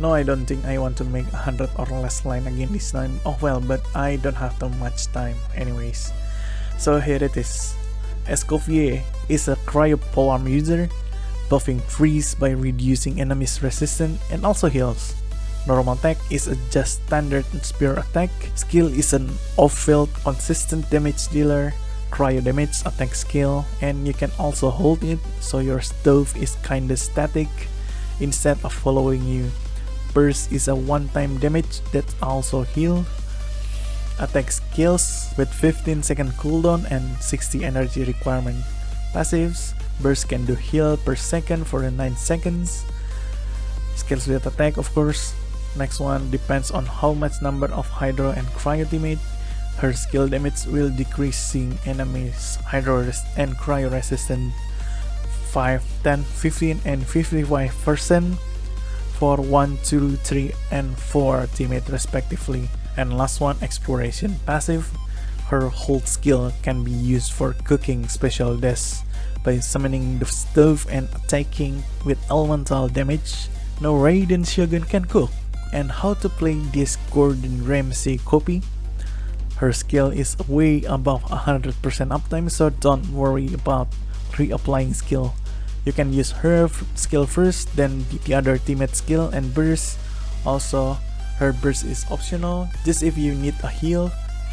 No, I don't think I want to make 100 or less line again this time. Oh well, but I don't have too much time anyways. So here it is. Escoffier is a cryo polearm user, buffing freeze by reducing enemies' resistance and also heals. Normal attack is a just standard spear attack. Skill is an off-field consistent damage dealer. Cryo damage attack skill, and you can also hold it so your stove is kinda static instead of following you. Burst is a one-time damage that also heal. Attack skills with 15 second cooldown and 60 energy requirement. Passives, burst can do heal per second for 9 seconds. Skills with attack, of course. Next one depends on how much number of hydro and cryo teammate. Her skill damage will decreasing enemies hydro and cryo resistance 5, 10, 15 and 55% for 1, 2, 3 and 4 teammate respectively. And last one, exploration passive. Her hold skill can be used for cooking special dishes by summoning the stove and attacking with elemental damage. No Raiden Shogun can cook. And how to play this Gordon Ramsay copy? Her skill is way above 100% uptime, so don't worry about reapplying skill. You can use her skill first, then the other teammate skill and burst. Also, her burst is optional, just if you need a heal,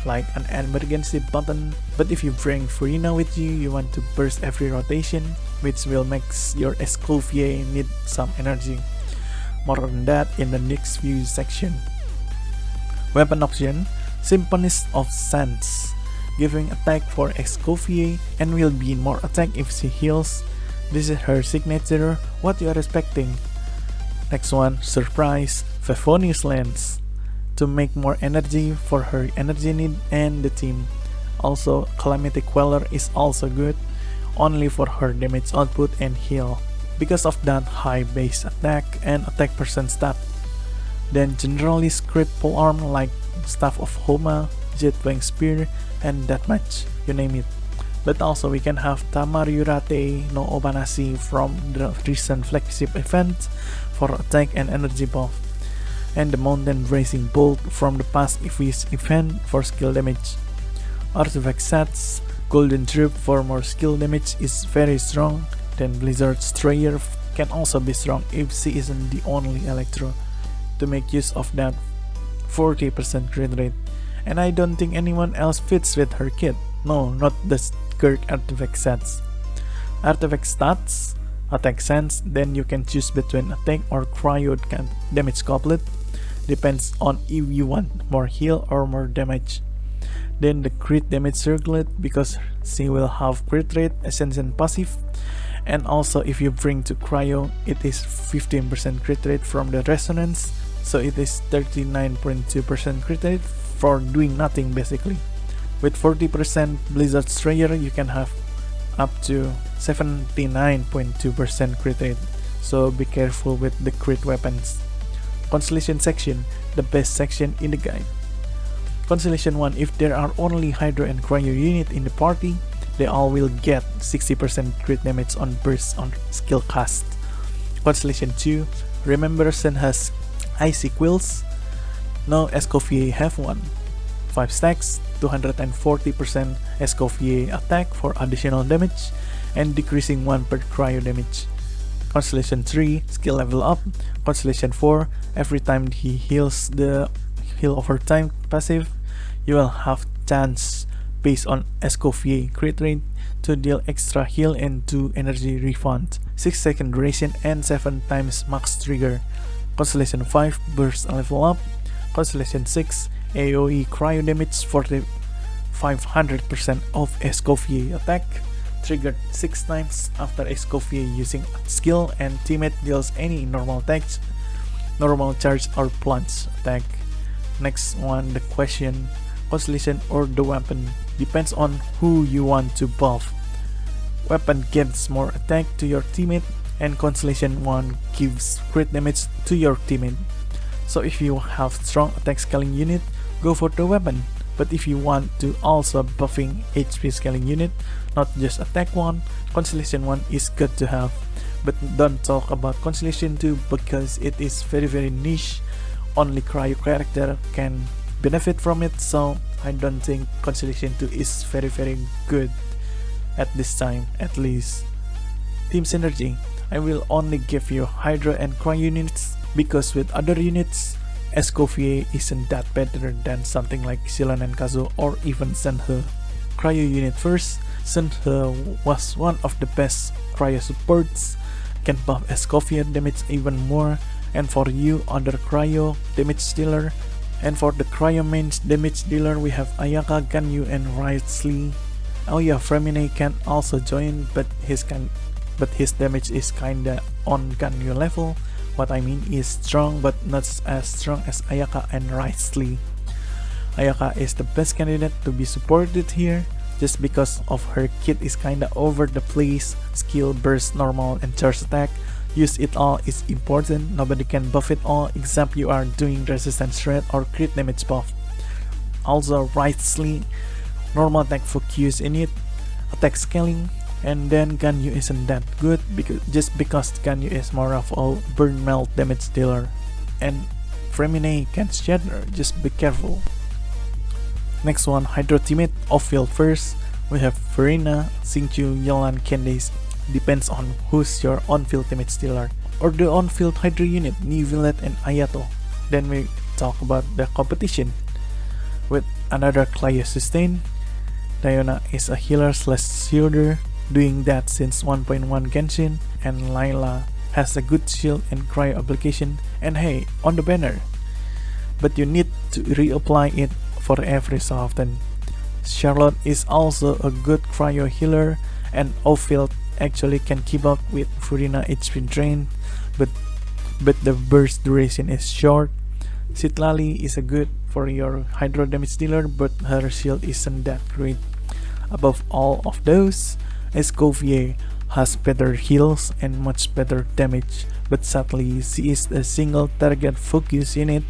like an emergency button. But if you bring Furina with you, you want to burst every rotation, which will make your Escoffier need some energy. More on that in the next few section. Weapon option, Symphonist of Sands, giving attack for Escoffier and will be more attack if she heals. This is her signature, what you are expecting. Next one, Surprise, Favonius Lens, to make more energy for her energy need and the team. Also, Calamity Queller is also good, only for her damage output and heal, because of that high base attack and attack percent stat. Then generally crit polearm like Staff of Homa, Jetwing Spear, and that much, you name it. But also we can have Tamarurate no Obanashi from the recent flagship event for attack and energy buff, and the Mountain Racing Bolt from the past event for skill damage. Artifact sets, Golden Troop for more skill damage is very strong. Then Blizzard Strayer can also be strong if she isn't the only Electro, to make use of that 40% crit rate. And I don't think anyone else fits with her kit. No, not the Skirk artifact sets. Artifact stats, attack sense, then you can choose between attack or cryo damage couplet. Depends on if you want more heal or more damage. Then the crit damage circlet, because she will have crit rate, ascension passive. And also if you bring to cryo, it is 15% crit rate from the resonance, so it is 39.2% crit rate for doing nothing basically. With 40% Blizzard Strayer, you can have up to 79.2% crit rate, so be careful with the crit weapons. Constellation section, the best section in the guide. Constellation 1, if there are only Hydro and Cryo unit in the party, they all will get 60% crit damage on burst on skill cast. Constellation 2, remember Sen has Icy Quills? No Escoffier have one. 5 stacks, 240% Escoffier attack for additional damage and decreasing 1 per cryo damage. Constellation 3, skill level up. Constellation 4, every time he heals the heal over time passive, you will have chance based on Escoffier crit rate to deal extra heal and 2 energy refund, 6 second duration and 7 times max trigger. Constellation 5, burst level up. Constellation 6, AoE cryo damage for the 500% of Escoffier attack, triggered 6 times after Escoffier using skill, and teammate deals any normal attacks, normal charge or plunge attack. Next one, the question, Constellation or the weapon, depends on who you want to buff. Weapon gives more attack to your teammate, and Constellation 1 gives crit damage to your teammate. So if you have strong attack scaling unit, go for the weapon. But if you want to also buffing HP scaling unit, not just attack 1, Constellation 1 is good to have. But don't talk about Constellation 2 because it is very niche. Only cryo character can benefit from it, so I don't think Constellation 2 is very good at this time, at least. Team Synergy, I will only give you Hydra and Cryo units because with other units, Escoffier isn't that better than something like Xilan and Kazo or even Senhe. Cryo unit first, Senhe was one of the best cryo supports, can buff Escoffier damage even more, and for you other cryo damage dealer. And for the cryo main damage dealer we have Ayaka, Ganyu and Wriothesley. Oh yeah, Fremine can also join, but his damage is kinda on Ganyu level. What I mean is strong but not as strong as Ayaka and Wriothesley. Ayaka is the best candidate to be supported here just because of her kit is kinda over the place. Skill, burst, normal and charge attack. Use it all is important, nobody can buff it all except you are doing resistance shred or crit damage buff. Also Wriothesley, normal attack focus in it, attack scaling, and then Ganyu isn't that good just because Ganyu is more of a burn melt damage dealer. And Fremine can shatter, just be careful. Next one, Hydro teammate off-field first. We have Verena, Xingqiu, Yelan, Candace. Depends on who's your on-field teammate dealer. Or the on-field Hydro unit, Nivelet and Ayato. Then we talk about the competition. With another Clio sustain, Diona is a healer slash shielder, doing that since 1.1 Genshin, and Layla has a good shield and cryo application, and hey, on the banner. But you need to reapply it for every so often. Charlotte is also a good cryo healer, and off-field actually can keep up with Furina HP drain, but the burst duration is short. Citlali is a good for your Hydro damage dealer, but her shield isn't that great. Above all of those, Escoffier has better heals and much better damage, but sadly she is a single target focus unit.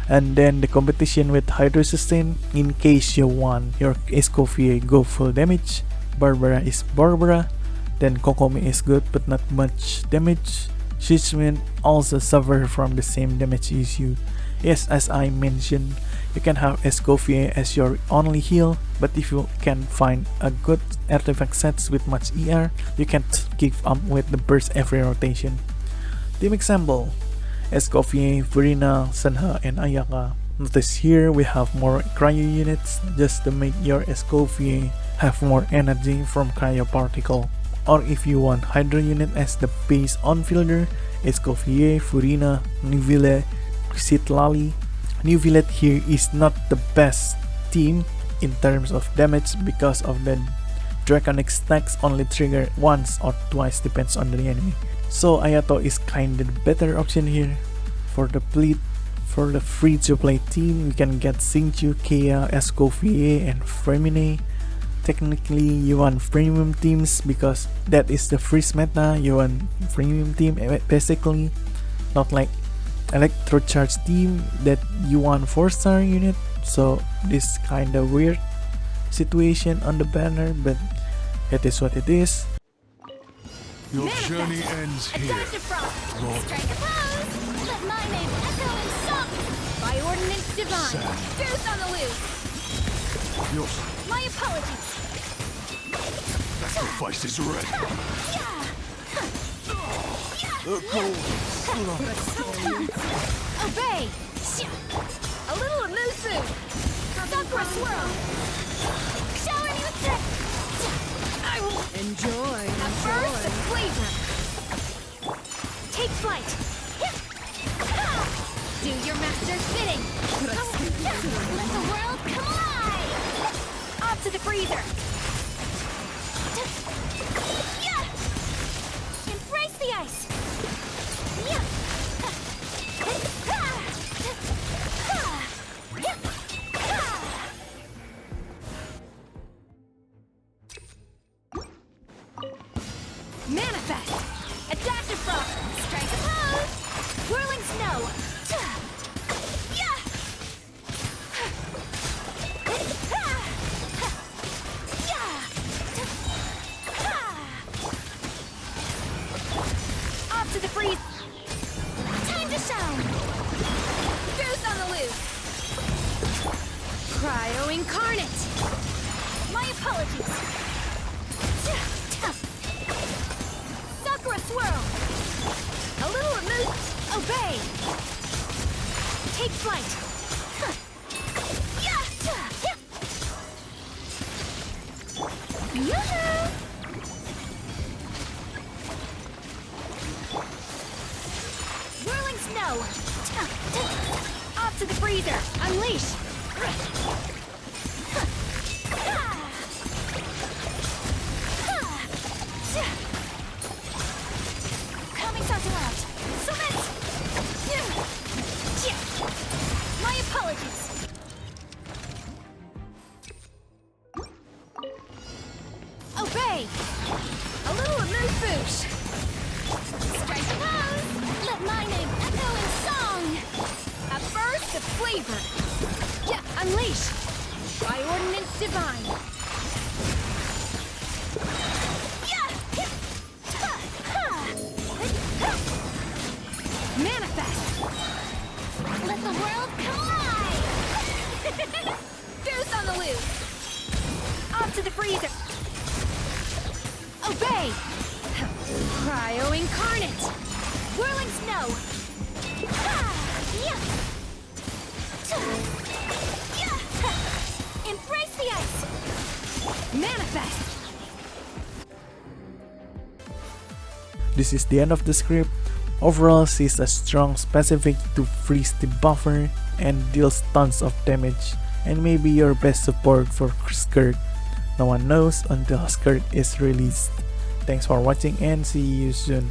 And then the competition with Hydro sustain, in case you want your Escoffier go full damage, Barbara is Barbara, then Kokomi is good but not much damage. Shizmin also suffer from the same damage issue. Yes, as I mentioned, you can have Escoffier as your only heal, but if you can find a good artifact sets with much ER, you can't keep up with the burst every rotation. Team example, Escoffier, Verena, Senhe and Ayaka. Notice here we have more cryo units just to make your Escoffier have more energy from cryo particle. Or if you want Hydro unit as the base on-fielder, Escoffier, Furina, Nivile, Citlali. Nivelet here is not the best team in terms of damage because of the draconic stacks only trigger once or twice, depends on the enemy. So Ayato is kinda the better option here. For the free-to-play team, we can get Xingqiu, Kea, Escoffier and Fremine. Technically you want premium teams because that is the free meta. You want premium team basically, not like electrocharge team that you want 4-star unit. So this kinda weird situation on the banner, but it is what it is. Your journey ends here. Lord. Strike a pose! Let my name echo and song! By ordinance divine! Deuce on the loose! Yours. My apologies! Sacrifice is ready. Obey! A little elusu! Sakura swirl! Shower me with trick! I will Enjoy. a burst of flavor! Take flight! Do your master's bidding! Let the world come alive! Off to the freezer! Embrace the ice! Manifest! Adaptive frost! Strike a pose! Whirling snow! incarnate! My apologies! Sakura swirl! A little remove! Obey! Take flight! Yoo-hoo! Whirling snow! Off to the freezer! Unleash! Coming something out! Submit! My apologies! Obey! A little remove boosh! Strike a pose! Let my name echo in song! A burst of flavor! Yeah, unleash! By ordinance divine! Yeah! Manifest! Let the world collide! Deuce on the loose! Off to the freezer! Obey! Cryo incarnate! Whirling snow! Embrace the ice! Manifest! This is the end of the script. Overall, she's a strong specific to freeze the buffer and deals tons of damage, and maybe your best support for Skirk. No one knows until Skirk is released. Thanks for watching and see you soon.